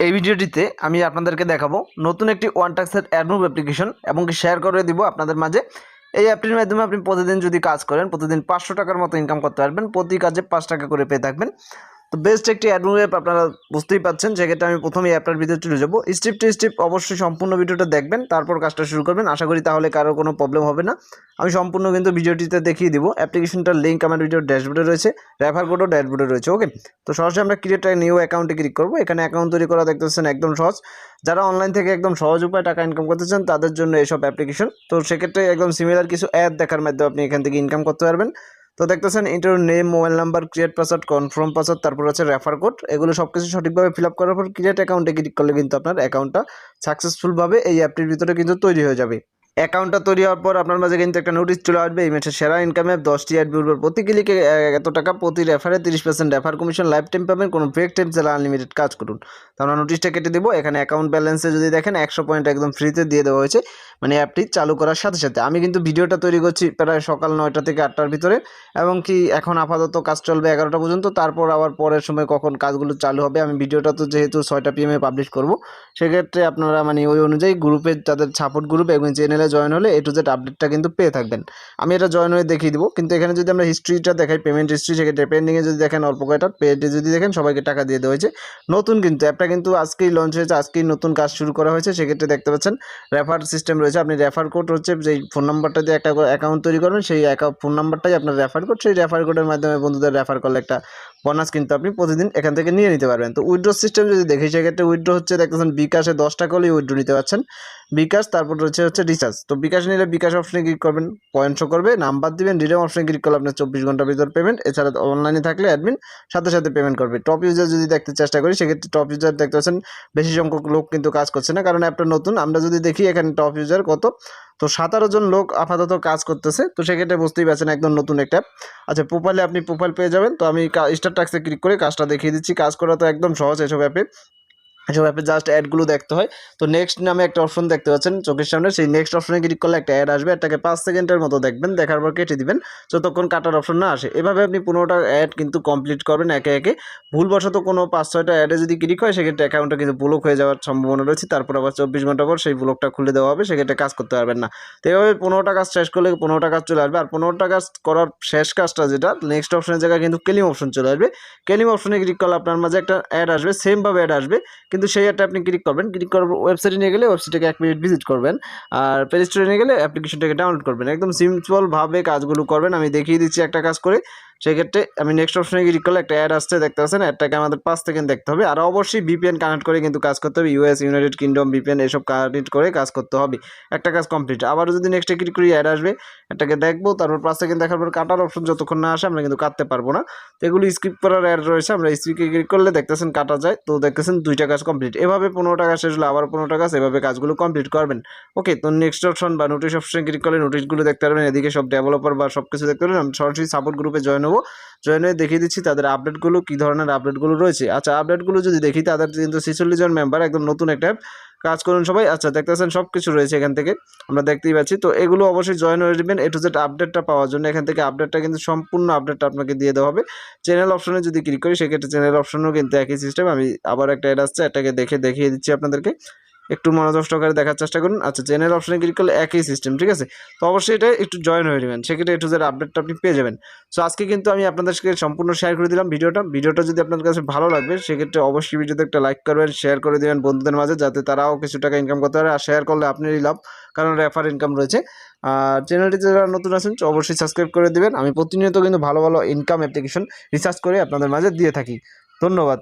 এই ভিডিওটিতে আমি আপনাদেরকে দেখাবো নতুন একটি ওয়ানটাক্সের অ্যাডমুভ অ্যাপ্লিকেশন এবং শেয়ার করে দিব আপনাদের মাঝে। এই অ্যাপটির মাধ্যমে আপনি প্রতিদিন যদি কাজ করেন প্রতিদিন 500 টাকার মতো ইনকাম করতে পারবেন, প্রতি কাজে 5 টাকা করে পেয়ে থাকবেন। তো বেস্ট একটি অ্যাডমুভ অ্যাপ, আপনারা বুঝতেই পাচ্ছেন। সেক্ষেত্রে আমি প্রথমে অ্যাপটার ভিতরে চলে যাবো। স্টেপ টু স্টেপ অবশ্যই সম্পূর্ণ ভিডিওটা দেখবেন, তারপর কাজটা শুরু করবেন। আশা করি তাহলে কারো কোনো প্রবলেম হবে না। আমি সম্পূর্ণ কিন্তু ভিডিওটিতে দেখিয়ে দিব। অ্যাপ্লিকেশনটার লিঙ্ক আমার ভিডিওর ড্যাশবোর্ডে রয়েছে, রেফার কোডও ড্যাশবোর্ডে রয়েছে। ওকে, তো সরাসরি আমরা ক্রিয়েট নিউ অ্যাকাউন্টে ক্লিক করবো। এখানে অ্যাকাউন্ট তৈরি করা দেখতে পাচ্ছেন একদম সহজ। যারা অনলাইন থেকে একদম সহজ উপায়ে টাকা ইনকাম করতে চান তাদের জন্য এইসব অ্যাপ্লিকেশন। তো সেক্ষেত্রে একদম সিমিলার কিছু অ্যাড দেখার মাধ্যমে আপনি এখান থেকে ইনকাম করতে পারবেন। তো দেখতেছেন inter name, mobile number, create password, confirm password, তারপর হচ্ছে রেফার কোড। এগুলো সব কিছু সঠিকভাবে ফিল আপ করার পর ক্রিয়েট অ্যাকাউন্টে ক্লিক করলে কিন্তু আপনার অ্যাকাউন্টটা সাকসেসফুলভাবে এই অ্যাপটির ভিতরে কিন্তু তৈরি হয়ে যাবে। অ্যাকাউন্টটা তৈরি হওয়ার পর আপনার মাঝে কিন্তু একটা নোটিশ চলে আসবে, এই মাসের সেরা ইনকাম অ্যাপ, 10টি অ্যাড ভিউর প্রতি ক্লিকে এত টাকা, প্রতি রেফারে 30% রেফার কমিশন, লাইফ টাইম পাবেন, কোনো ব্রেক টাইম ছাড়া আনলিমিটেড কাজ করুন। তো আমরা নোটিশটা কেটে দেবো। এখানে অ্যাকাউন্ট ব্যালেন্সে যদি দেখেন 100 পয়েন্ট একদম ফ্রিতে দিয়ে দেওয়া হয়েছে, মানে অ্যাপটি চালু করার সাথে সাথে। আমি কিন্তু ভিডিওটা তৈরি করছি প্রায় সকাল 9টা থেকে 8টার ভিতরে, এবং কি এখন আপাতত কাজ চলবে 11টা পর্যন্ত। তারপর আবার পরের সময় কখন কাজগুলো চালু হবে, আমি ভিডিওটা তো যেহেতু 6টা PM পাবলিশ করব, সেক্ষেত্রে আপনারা মানে ওই অনুযায়ী গ্রুপে, তাদের সাপোর্ট গ্রুপ এবং চ্যানেলে জয়েন হলে A to Z আপডেটটা কিন্তু পেয়ে থাকবেন। আমি এটা জয়েন হয়ে দেখিয়ে দিব। কিন্তু এখানে যদি আমরা হিস্ট্রিটা দেখাই, পেমেন্ট হিস্ট্রি, সেক্ষেত্রে পেন্ডিংয়ে যদি দেখেন অল্প কয়টা, পেডে যদি দেখেন সবাইকে টাকা দিয়ে দেওয়া হয়েছে। নতুন কিন্তু অ্যাপটা কিন্তু আজকেই লঞ্চ হয়েছে, আজকেই নতুন কাজ শুরু করা হয়েছে। সেক্ষেত্রে দেখতে পাচ্ছেন রেফার সিস্টেম রয়েছে। আপনি রেফার কোড হচ্ছে যেই ফোন নাম্বারটা দিয়ে একটা অ্যাকাউন্ট তৈরি করবেন, সেই ফোন নাম্বারটাই আপনার রেফার কোড। সেই রেফার কোডের মাধ্যমে বন্ধুদের রেফার করলে একটা বোনাস কিন্তু আপনি প্রতিদিন এখান থেকে নিয়ে নিতে পারবেন। তো উইথড্র সিস্টেম যদি দেখি, সেক্ষেত্রে উইথড্র হচ্ছে দেখতেছেন বিকাশে 10 টাকা হলেই উইথড্র নিতে পারছেন। বিকাশ, তারপর হচ্ছে রিচার্জ। তো বিকাশ নিলে বিকাশ অপশনে ক্লিক করবেন, পয়েন্ট শো করবে, নাম্বার দিবেন, রিডেম অপশনে ক্লিক করলে আপনার 24 ঘন্টার ভিতর পেমেন্ট। এছাড়া অনলাইনে থাকলে অ্যাডমিন সাথে সাথে পেমেন্ট করবে। টপ ইউজার যদি দেখতে চেষ্টা করি, সেক্ষেত্রে টপ ইউজার দেখতে পাচ্ছেন বেশি সংখ্যক লোক কিন্তু কাজ করছে না, কারণ অ্যাপটা নতুন। আমরা যদি দেখি এখানে টপ ইউজার কত, তো 17 জন লোক আপাতত কাজ করতেছে। তো সেক্ষেত্রে বুঝতেই পারছেন একদম নতুন একটা অ্যাপ। আচ্ছা, প্রোফাইলে আপনি প্রোফাইল পেয়ে যাবেন। তো আমি স্টার টাক্সে ক্লিক করে কাজটা দেখিয়ে দিচ্ছি। কাজ করা তো একদম সহজ এসব অ্যাপে। এসব অ্যাপে জাস্ট অ্যাডগুলো দেখতে হয়। তো নেক্সট নামে একটা অপশন দেখতে পাচ্ছেন চোখের সামনে, সেই নেক্সট অপশনে ক্লিক করলে একটা অ্যাড আসবে। এটাকে 5 সেকেন্ডের মতো দেখবেন, দেখার পর কেটে দিবেন যতক্ষণ কাটার অপশন না আসে। এভাবে আপনি 15টা অ্যাড কিন্তু কমপ্লিট করবেন একে একে। ভুলবশত কোনো 5-6টা অ্যাডে যদি ক্লিক হয়, সেক্ষেত্রে অ্যাকাউন্টটা কিন্তু ব্লক হয়ে যাওয়ার সম্ভাবনা রয়েছে। তারপর আবার 24 ঘন্টা পর সেই ব্লকটা খুলে দেওয়া হবে, সেক্ষেত্রে কাজ করতে পারবেন না। তো এভাবে 15টা কাজ শেষ করলে 15টা কাজ চলে আসবে। আর 15টা কাজ করার শেষ কাজটা যেটা, নেক্সট অপশনের জায়গায় কিন্তু ক্লেম অপশন চলে আসবে। ক্লেম অপশনে ক্লিক করলে আপনার মাঝে একটা অ্যাড আসবে, সেমভাবে অ্যাড আসবে, কিন্তু সেই অ্যাডটা আপনি ক্লিক করবেন। ক্লিক করার ওয়েবসাইটে নিয়ে গেলে ওয়েবসাইটটাকে 1 মিনিট ভিজিট করবেন, আর প্লে স্টোরে নিয়ে গেলে অ্যাপ্লিকেশনটাকে ডাউনলোড করবেন। একদম সিম্পলভাবে কাজগুলো করবেন। আমি দেখিয়ে দিচ্ছি একটা কাজ করে। সেক্ষেত্রে আমি নেক্সট অপশনে ক্লিক করলে একটা অ্যাড আসছে, দেখতে পাচ্ছেন। অ্যাডটাকে আমাদের 5 সেকেন্ড দেখতে হবে, আর অবশ্যই VPN কানেক্ট করে কিন্তু কাজ করতে হবে। US, ইউনাইটেড কিংডম VPN এসব কানেক্ট করে কাজ করতে হবে। একটা কাজ কমপ্লিট। আবারও যদি নেক্সটে ক্লিক করি, অ্যাড আসবে, এটাকে দেখবো, তারপর 5 সেকেন্ড দেখার পর কাটার অপশন যতক্ষণ না আসে আমরা কিন্তু কাটতে পারবো না। তো এগুলো স্কিপ করার অ্যাড রয়েছে, আমরা স্কিপে ক্লিক করলে দেখতেছেন কাটা যায়। তো দেখতেছেন 2টা কাজ কমপ্লিট। এভাবে 15টা কাজ শেষ হলে আবার 15টা কাজ, এভাবে কাজগুলো কমপ্লিট করবেন। ওকে, তো নেক্সট অপশন বা নোটিশ অপশনে ক্লিক করলে নোটিশগুলো দেখতে পারবেন। এদিকে সব ডেভেলপার বা সব কিছু দেখতে পারবেন। আমি সরাসরি সাপোর্ট গ্রুপে জয়েন হবো, জয়েন হয়ে দেখিয়ে দিচ্ছি তাদের আপডেটগুলো, কী ধরনের আপডেটগুলো রয়েছে। আচ্ছা, আপডেটগুলো যদি দেখি, তাদের কিন্তু 46 জন মেম্বার, একদম নতুন একটা অ্যাপ। কাজ করুন সবাই। আচ্ছা, দেখতেছেন সব কিছু রয়েছে এখান থেকে, আমরা দেখতেই পাচ্ছি। তো এগুলো অবশ্যই জয়েন হয়ে যাবেন A to Z আপডেটটা পাওয়ার জন্য। এখান থেকে আপডেটটা কিন্তু সম্পূর্ণ আপডেটটা আপনাকে দিয়ে দেওয়া হবে। চ্যানেল অপশনে যদি ক্লিক করি, সেক্ষেত্রে চ্যানেল অপশনেও কিন্তু একই সিস্টেম। আমি আবার একটা অ্যাড আসছে, এটাকে দেখিয়ে দিচ্ছি আপনাদেরকে। একটু মনোযোগ সহকারে দেখার চেষ্টা করুন। আচ্ছা, চ্যানেল অপশনে ক্লিক করলে একই সিস্টেম, ঠিক আছে। তো অবশ্যই এটা একটু জয়েন হয়ে নেবেন, সেক্ষেত্রে A to Z আপডেটটা আপনি পেয়ে যাবেন। সো আজকে কিন্তু আমি আপনাদের সাথে সম্পূর্ণ শেয়ার করে দিলাম ভিডিওটা যদি আপনাদের কাছে ভালো লাগবে, সেক্ষেত্রে অবশ্যই ভিডিওতে একটা লাইক করবেন, শেয়ার করে দেবেন বন্ধুদের মাঝে, যাতে তারাও কিছু টাকা ইনকাম করতে পারে। আর শেয়ার করলে আপনারই লাভ, কারণ রেফার ইনকাম রয়েছে। আর চ্যানেলটিতে যারা নতুন আছেন অবশ্যই সাবস্ক্রাইব করে দেবেন। আমি প্রতিনিয়ত কিন্তু ভালো ভালো ইনকাম অ্যাপ্লিকেশন রিসার্চ করে আপনাদের মাঝে দিয়ে থাকি। ধন্যবাদ।